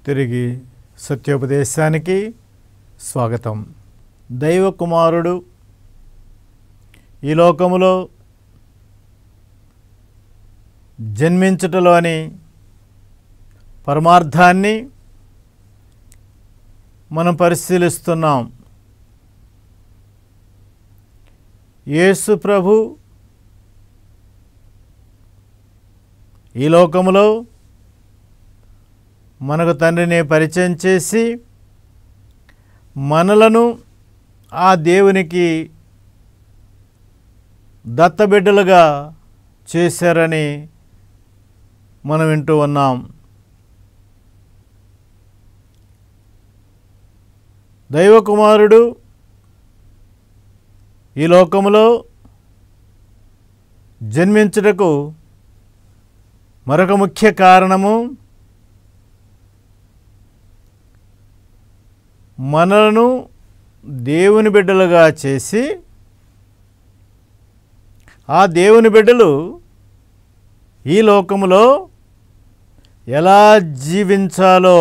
తిరిగి సత్యోపదేశానికి స్వాగతం. దైవ కుమారుడు ఈ లోకములో జన్మించుటలోని పరమార్థాన్ని మనం పరిశీలిస్తున్నాం. యేసు ప్రభు ఈ లోకములో మనకు తండ్రిని పరిచయం చేసి మనలను ఆ దేవునికి దత్తబిడ్డలుగా చేశారని మనం వింటూ ఉన్నాం. దైవకుమారుడు ఈ లోకములో జన్మించుటకు మరొక ముఖ్య కారణము మనలను దేవుని బిడ్డలుగా చేసి ఆ దేవుని బిడ్డలు ఈ లోకములో ఎలా జీవించాలో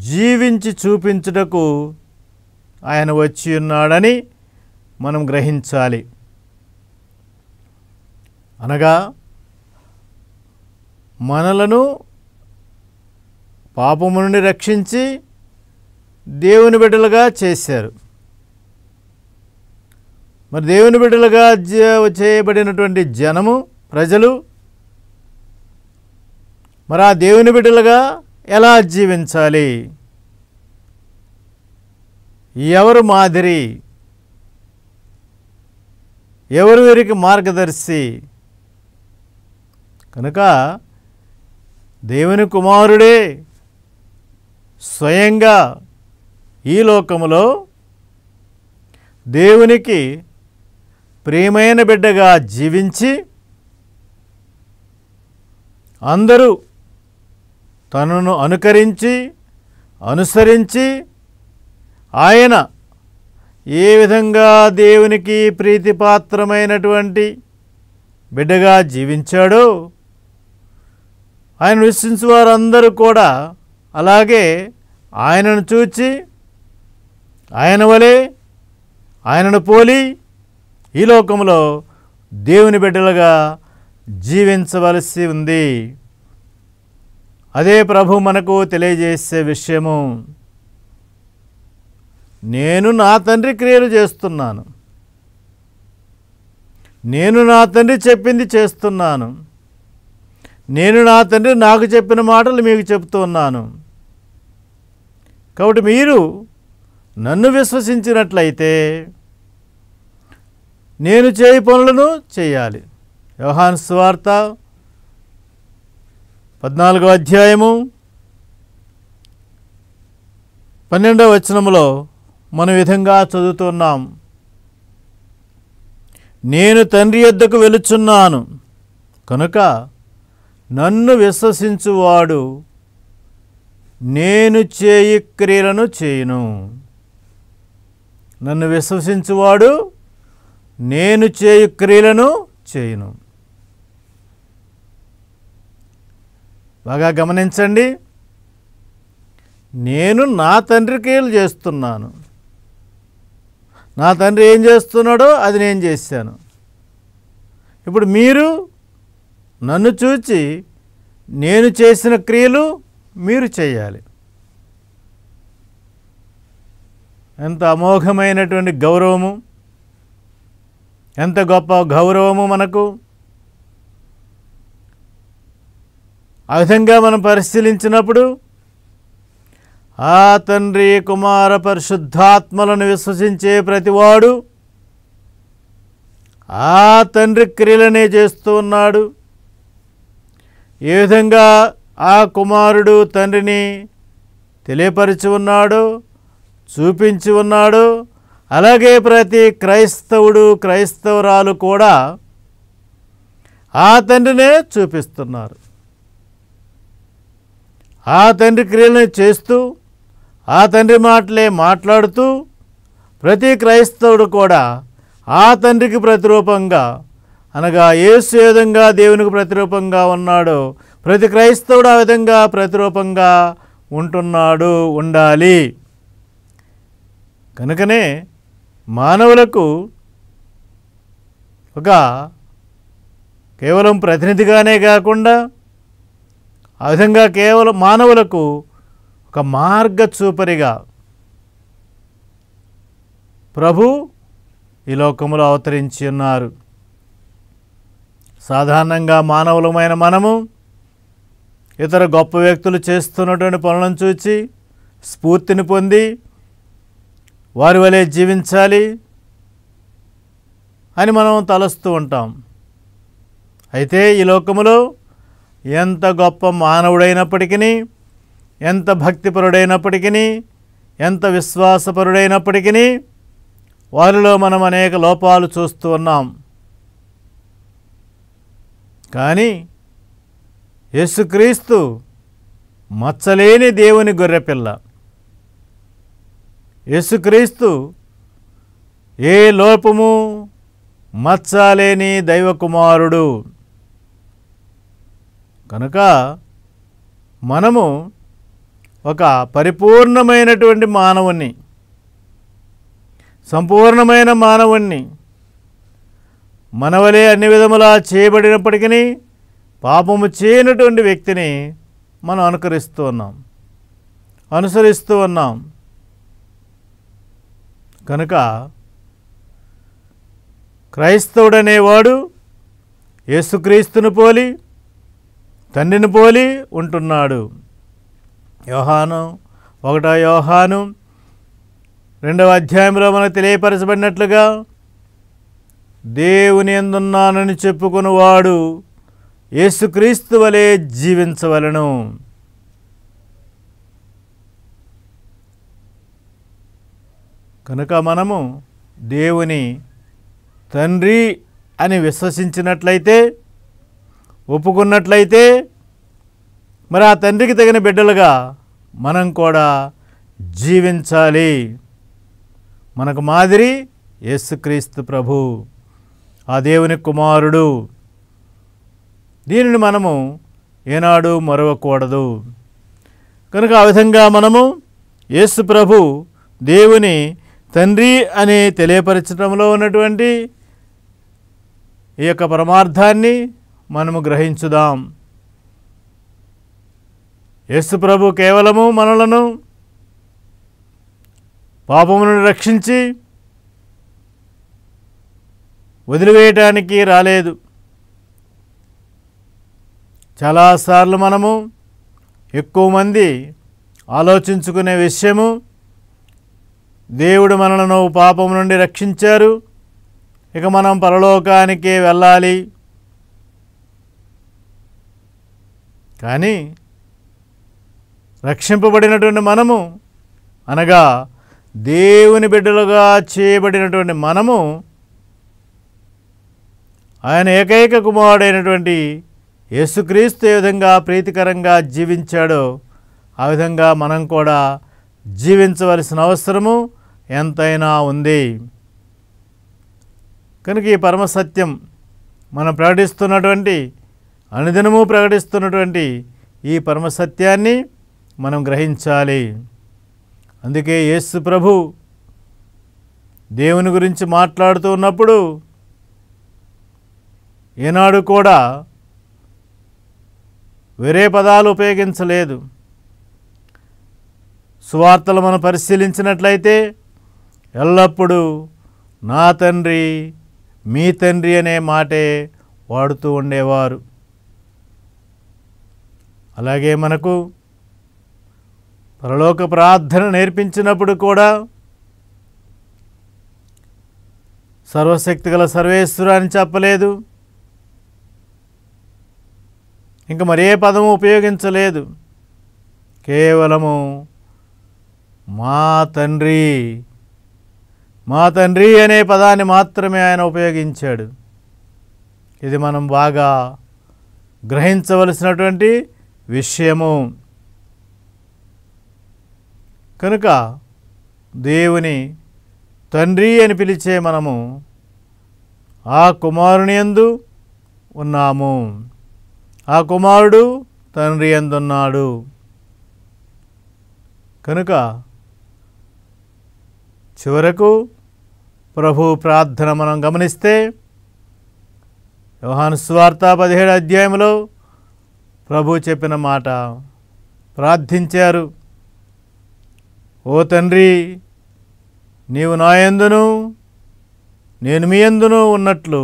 జీవించి చూపించుటకు ఆయన వచ్చి ఉన్నాడని మనం గ్రహించాలి. అనగా మనలను పాపము నుండి రక్షించి దేవుని బిడ్డలుగా చేశారు. మరి దేవుని బిడ్డలుగా చేయబడినటువంటి జనము ప్రజలు మరి ఆ దేవుని బిడ్డలుగా ఎలా జీవించాలి, ఎవరు మాదిరి, ఎవరు వీరికి మార్గదర్శి? కనుక దేవుని కుమారుడే స్వయంగా ఈ లోకములో దేవునికి ప్రియమైన బిడ్డగా జీవించి అందరూ తనను అనుసరించి ఆయన ఏ విధంగా దేవునికి ప్రీతిపాత్రమైనటువంటి బిడ్డగా జీవించాడో ఆయన విశ్వసించే వారందరూ కూడా అలాగే ఆయనను చూచి ఆయన వలె ఆయనను పోలి ఈ లోకంలో దేవుని బిడ్డలుగా జీవించవలసి ఉంది. అదే ప్రభు మనకు తెలియజేసే విషయము. నేను నా తండ్రి క్రియలు చేస్తున్నాను, నేను నా తండ్రి చెప్పింది చేస్తున్నాను, నేను నా తండ్రి నాకు చెప్పిన మాటలు మీకు చెప్తున్నాను. కాబట్టి మీరు నన్ను విశ్వసించినట్లయితే నేను చేయి పనులను చేయాలి. యోహాను సువార్త 14వ అధ్యాయము 12వ వచనములో మనం విధంగా చదువుతున్నాం. నేను తండ్రి యొద్దకు వెలుచున్నాను కనుక నన్ను విశ్వసించువాడు నేను చేయి క్రియలను చేయును. నన్ను విశ్వసించువాడు నేను చేయు క్రియలను చేయును. బాగా గమనించండి. నేను నా తండ్రి క్రియలు చేస్తున్నాను, నా తండ్రి ఏం చేస్తున్నాడో అది నేను చేశాను. ఇప్పుడు మీరు నన్ను చూచి నేను చేసిన క్రియలు మీరు చేయాలి. ఎంత అమోఘమైనటువంటి గౌరవము, ఎంత గొప్ప గౌరవము మనకు. ఆ విధంగా మనం పరిశీలించినప్పుడు ఆ తండ్రి కుమార పరిశుద్ధాత్మలను విశ్వసించే ప్రతివాడు ఆ తండ్రి క్రియలనే చేస్తూ ఉన్నాడు. ఏ విధంగా ఆ కుమారుడు తండ్రిని తెలియపరిచి ఉన్నాడు, చూపించి ఉన్నాడు, అలాగే ప్రతి క్రైస్తవుడు క్రైస్తవురాలు కూడా ఆ తండ్రినే చూపిస్తున్నారు. ఆ తండ్రి క్రియలను చేస్తూ ఆ తండ్రి మాటలే మాట్లాడుతూ ప్రతి క్రైస్తవుడు కూడా ఆ తండ్రికి ప్రతిరూపంగా అనగా యేసు ఏ విధంగా దేవునికి ప్రతిరూపంగా ఉన్నాడో ప్రతి క్రైస్తవుడు ఆ విధంగా ప్రతిరూపంగా ఉండాలి. కనుకనే మానవులకు ఒక కేవలం ప్రతినిధిగానే కాకుండా ఆ విధంగా కేవలం మానవులకు ఒక మార్గచూపరిగా ప్రభు ఈ లోకములో అవతరించి ఉన్నారు. సాధారణంగా మానవులమైన మనము ఇతర గొప్ప వ్యక్తులు చేస్తున్నటువంటి పనులను చూచి స్ఫూర్తిని పొంది వారి వలె జీవించాలి అని మనం తలస్తూ ఉంటాం. అయితే ఈ లోకములో ఎంత గొప్ప మానవుడైనప్పటికీ, ఎంత భక్తిపరుడైనప్పటికీ, ఎంత విశ్వాసపరుడైనప్పటికీ వారిలో మనం అనేక లోపాలు చూస్తూ ఉన్నాం. కానీ యేసుక్రీస్తు మచ్చలేని దేవుని గొర్రెపిల్ల. యేసుక్రీస్తు ఏ లోపము మచ్చలేని దైవకుమారుడు. కనుక మనము ఒక పరిపూర్ణమైనటువంటి మానవుణ్ణి, సంపూర్ణమైన మానవుణ్ణి, మనవలే అన్ని విధములా చేయబడినప్పటికీ పాపము చేయనటువంటి వ్యక్తిని మనం అనుసరిస్తూ ఉన్నాం. కనుక క్రైస్తవుడనేవాడు యేసుక్రీస్తును పోలి, తండ్రిని పోలి ఉంటున్నాడు. యోహాను 2వ అధ్యాయంలో మనకు తెలియపరచబడినట్లుగా దేవుని యందున్నానని చెప్పుకునేవాడు యేసుక్రీస్తు వలె జీవించవలెను. కనుక మనము దేవుని తండ్రి అని విశ్వసించినట్లయితే, ఒప్పుకున్నట్లయితే, మరి ఆ తండ్రికి తగిన బిడ్డలుగా మనం కూడా జీవించాలి. మనకు మాదిరి యేసుక్రీస్తు ప్రభు, ఆ దేవుని కుమారుడు. దీనిని మనము ఏనాడు మరవకూడదు. కనుక ఆ విధంగా మనము యేసు ప్రభు దేవుని తండ్రి అని తెలియపరచడంలో ఉన్నటువంటి ఈ యొక్క పరమార్థాన్ని మనము గ్రహించుదాం. యేసు ప్రభు కేవలము మనలను పాపములను రక్షించి వదిలివేయటానికి రాలేదు. చాలాసార్లు మనము ఎక్కువ మంది ఆలోచించుకునే విషయము, దేవుడు మనలను పాపం నుండి రక్షించారు, ఇక మనం పరలోకానికే వెళ్ళాలి. కానీ రక్షింపబడినటువంటి మనము, అనగా దేవుని బిడ్డలుగా చేయబడినటువంటి మనము, ఆయన ఏకైక కుమారుడైనటువంటి యేసుక్రీస్తు ఏ విధంగా ప్రీతికరంగా జీవించాడో ఆ విధంగా మనం కూడా జీవించవలసిన అవసరము ఎంతైనా ఉంది. కనుక ఈ పరమసత్యం మనం ప్రకటిస్తున్నటువంటి, అనుదినము ప్రకటిస్తున్నటువంటి ఈ పరమసత్యాన్ని మనం గ్రహించాలి. అందుకే యేసు ప్రభు దేవుని గురించి మాట్లాడుతూ ఉన్నప్పుడు ఏనాడు కూడా వేరే పదాలు ఉపయోగించలేదు. సువార్తలు మనం పరిశీలించినట్లయితే ఎల్లప్పుడూ నా తండ్రి, మీ తండ్రి అనే మాటే వాడుతూ ఉండేవారు. అలాగే మనకు పరలోక ప్రార్థన నేర్పించినప్పుడు కూడా సర్వశక్తిగల సర్వేశ్వరు అని చెప్పలేదు, ఇంకా మరే పదము ఉపయోగించలేదు. కేవలము మా తండ్రి, మా తండ్రి అనే పదాన్ని మాత్రమే ఆయన ఉపయోగించాడు. ఇది మనం బాగా గ్రహించవలసినటువంటి విషయము. కనుక దేవుని తండ్రి అని పిలిచే మనము ఆ కుమారుని యందు ఉన్నాము. ఆ కుమారుడు తండ్రి యందున్నాడు. కనుక చివరకు ప్రభు ప్రార్థన మనం గమనిస్తే యోహాను సువార్త 17వ అధ్యాయంలో ప్రభు చెప్పిన మాట ప్రార్థించారు. ఓ తండ్రి, నీవు నా యందును నేను మీ యందును ఉన్నట్లు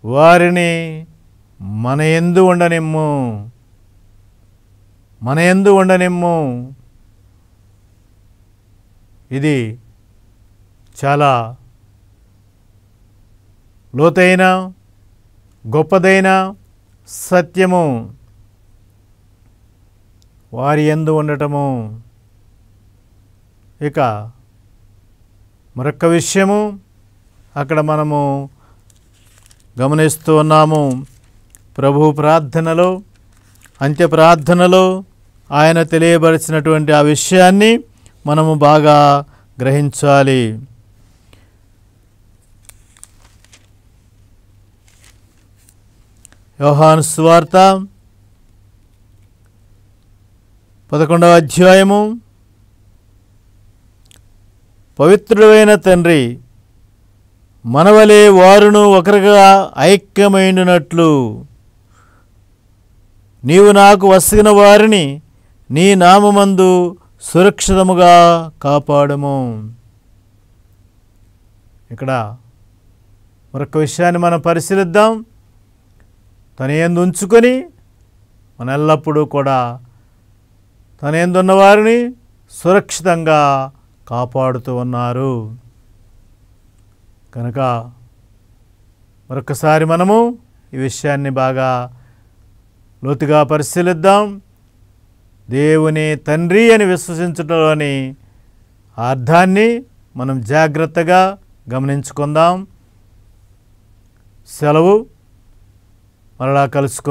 వారిని మన యందు ఉండనిమ్ము, మన యందు ఉండనిమ్ము. ఇది చాలా లోతైన గొప్పదైన సత్యము. వారి యందు ఉండటము. ఇక మరొక విషయము అక్కడ మనము గమనిస్తూ ఉన్నాము. ప్రభు ప్రార్థనలో, అంత్య ప్రార్థనలో ఆయన తెలియపరిచినటువంటి ఆ విషయాన్ని మనము బాగా గ్రహించాలి. యోహాను సువార్త 11వ అధ్యాయము, పవిత్రుడైన తండ్రి మనవలే వారును ఒకరిగా ఐక్యమైనట్లు నీవు నాకు వసిగిన వారిని నీ నామమందు సురక్షితముగా కాపాడము. ఇక్కడ మరొక విషయాన్ని మనం పరిశీలిద్దాం. తన యందు ఉంచుకొని మన ఎల్లప్పుడూ కూడా తన యందు ఉన్న వారిని సురక్షితంగా కాపాడుతూ ఉన్నారు. కనుక మరొకసారి మనము ఈ విషయాన్ని బాగా లోతుగా పరిశీలిద్దాం. దేవుని తండ్రి అని విశ్వసించడంలోని అర్థాన్ని మనం జాగ్రత్తగా గమనించుకుందాం. సెలవు. మరలా కలుసుకుందాం.